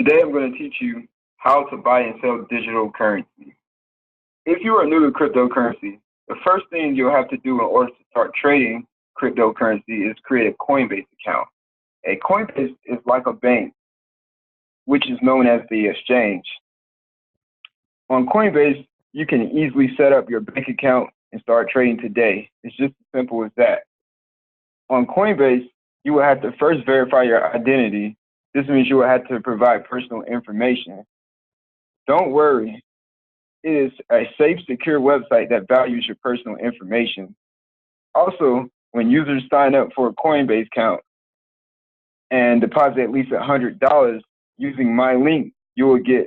Today I'm going to teach you how to buy and sell digital currency. If you are new to cryptocurrency, the first thing you'll have to do in order to start trading cryptocurrency is create a Coinbase account. A Coinbase is like a bank, which is known as the exchange. On Coinbase, you can easily set up your bank account and start trading today. It's just as simple as that. On Coinbase, you will have to first verify your identity. This means you will have to provide personal information. Don't worry, it is a safe, secure website that values your personal information. Also, when users sign up for a Coinbase account and deposit at least $100 using my link, you will get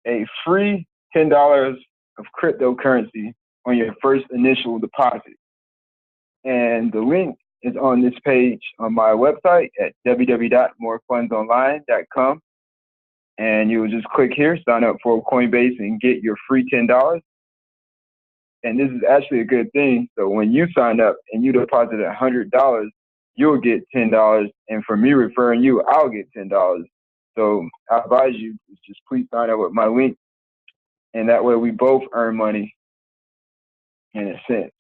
a free $10 of cryptocurrency on your first initial deposit. And the link is on this page on my website at www.morefundsonline.com. And you will just click here, sign up for Coinbase, and get your free $10. And this is actually a good thing. So when you sign up and you deposit $100, you'll get $10. And for me referring you, I'll get $10. So I advise you to just please sign up with my link. And that way we both earn money in a sense.